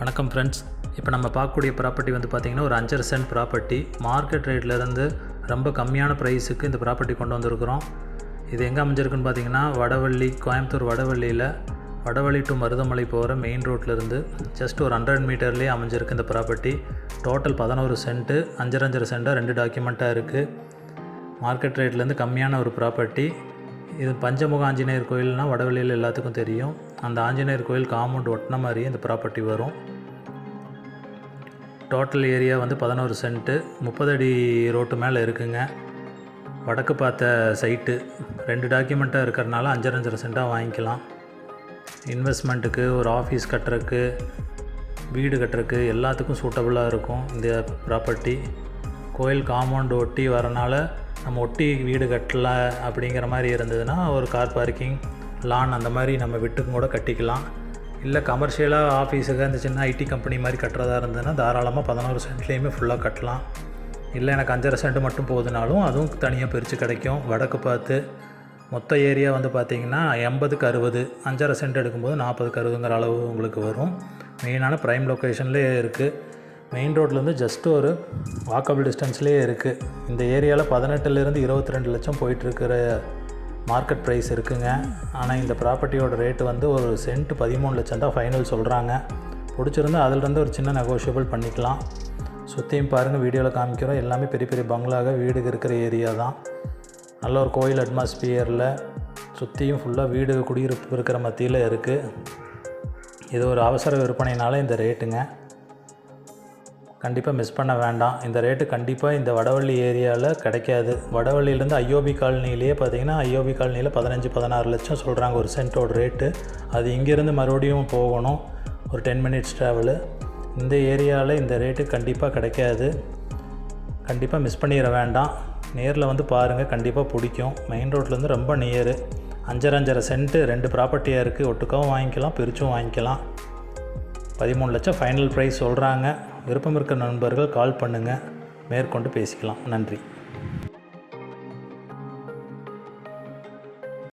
வணக்கம் ஃப்ரெண்ட்ஸ். இப்போ நம்ம பார்க்கக்கூடிய ப்ராப்பர்ட்டி வந்து பார்த்திங்கன்னா ஒரு 5.5 சென்ட் ப்ராப்பர்ட்டி. மார்க்கெட் ரேட்லேருந்து ரொம்ப கம்மியான ப்ரைஸுக்கு இந்த ப்ராப்பர்ட்டி கொண்டு வந்திருக்கிறோம். இது எங்கே அமைஞ்சிருக்குன்னு பார்த்திங்கன்னா வடவள்ளி, கோயம்புத்தூர் வடவள்ளியில் வடவள்ளி டு மருதமலை போகிற மெயின் ரோட்லேருந்து ஜஸ்ட் ஒரு 100 மீட்டர்லேயே அமைஞ்சிருக்கு இந்த ப்ராப்பர்ட்டி. டோட்டல் 11 சென்ட்டு, 5.5 சென்ட்டாக 2 டாக்குமெண்ட்டாக இருக்குது. மார்க்கெட் ரேட்லேருந்து கம்மியான ஒரு ப்ராப்பர்ட்டி. இது பஞ்சமுக ஆஞ்சநேயர் கோயில்னால் வடவள்ளியில் எல்லாத்துக்கும் தெரியும். அந்த ஆஞ்சநேயர் கோயில் காம்பவுண்ட் ஒட்டின மாதிரியே இந்த ப்ராப்பர்ட்டி வரும். டோட்டல் ஏரியா வந்து 11 சென்ட்டு, 30 அடி ரோட்டு மேலே இருக்குங்க. வடக்கு பார்த்த சைட்டு 2 டாக்குமெண்ட்டாக இருக்கிறனால 5.5 சென்ட்டாக வாங்கிக்கலாம். இன்வெஸ்ட்மெண்ட்டுக்கு, ஒரு ஆஃபீஸ் கட்டுறதுக்கு, வீடு கட்டுறதுக்கு எல்லாத்துக்கும் சூட்டபுளாக இருக்கும் இந்த ப்ராப்பர்ட்டி. கோயில் காம்பவுண்ட் ஒட்டி வரனால நம்ம ஒட்டி வீடு கட்டலை அப்படிங்கிற மாதிரி இருந்ததுன்னா ஒரு கார் பார்க்கிங், லான் அந்த மாதிரி நம்ம விட்டுக்கும் கூட கட்டிக்கலாம். இல்லை கமர்ஷியலாக ஆஃபீஸுக்கு அந்த சின்ன ஐடி கம்பெனி மாதிரி கட்டுறதா இருந்ததுன்னா தாராளமாக 11 சென்ட்லேயுமே ஃபுல்லாக கட்டலாம். இல்லை எனக்கு 5.5 சென்ட் மட்டும் போகுதுனாலும் அதுவும் தனியாக பிரித்து கிடைக்கும். வடக்கு பார்த்து மொத்த ஏரியா வந்து பார்த்திங்கன்னா 80க்கு 60, 5.5 சென்ட் எடுக்கும்போது 40க்கு 60ங்கிற அளவு உங்களுக்கு வரும். மெயினான ப்ரைம் லொக்கேஷன்லேயே இருக்குது. மெயின் ரோட்லேருந்து ஜஸ்ட் ஒரு வாக்கபிள் டிஸ்டன்ஸ்லேயே இருக்குது. இந்த ஏரியாவில் 18லேருந்து 22 லட்சம் போயிட்டுருக்கிற மார்க்கெட் ப்ரைஸ் இருக்குங்க. ஆனால் இந்த ப்ராப்பர்ட்டியோட ரேட்டு வந்து ஒரு சென்ட் 13 லட்சம் தான் ஃபைனல் சொல்கிறாங்க. பிடிச்சிருந்தா அதிலிருந்து ஒரு சின்ன நெகோஷியபிள் பண்ணிக்கலாம். சுற்றியும் பாருங்கள், வீடியோவில் காமிக்கிறோம். எல்லாமே பெரிய பெரிய பங்களாக வீடு இருக்கிற ஏரியா தான். நல்ல ஒரு கோயில் அட்மாஸ்பியரில் சுற்றியும் ஃபுல்லாக வீடு குடியிருப்பு இருக்கிற மத்தியில் இருக்குது. இது ஒரு அவசர விற்பனைனால இந்த ரேட்டுங்க. கண்டிப்பாக மிஸ் பண்ண வேண்டாம். இந்த ரேட்டு கண்டிப்பாக இந்த வடவள்ளி ஏரியாவில் கிடைக்காது. வடவள்ளியிலேருந்து ஐஓபி காலனிலேயே பார்த்திங்கன்னா ஐஓபி காலனியில் 15-16 லட்சம் சொல்கிறாங்க ஒரு சென்ட்டோட ரேட்டு. அது இங்கேருந்து மறுபடியும் போகணும், ஒரு 10 மினிட்ஸ் ட்ராவலு. இந்த ஏரியாவில் இந்த ரேட்டு கண்டிப்பாக கிடைக்காது. கண்டிப்பாக மிஸ் பண்ணிட வேண்டாம். நேரில் வந்து பாருங்கள், கண்டிப்பாக பிடிக்கும். மெயின் ரோட்லேருந்து ரொம்ப நியரு. 5.5 சென்ட்டு 2 ப்ராப்பர்ட்டியாக இருக்குது. ஒட்டுக்காவும் வாங்கிக்கலாம், பிரிச்சும் வாங்கிக்கலாம். 13 லட்சம் ஃபைனல் ப்ரைஸ் சொல்கிறாங்க. விருப்பம் இருக்க நண்பர்கள் கால் பண்ணுங்கள், மேற்கொண்டு பேசிக்கலாம். நன்றி.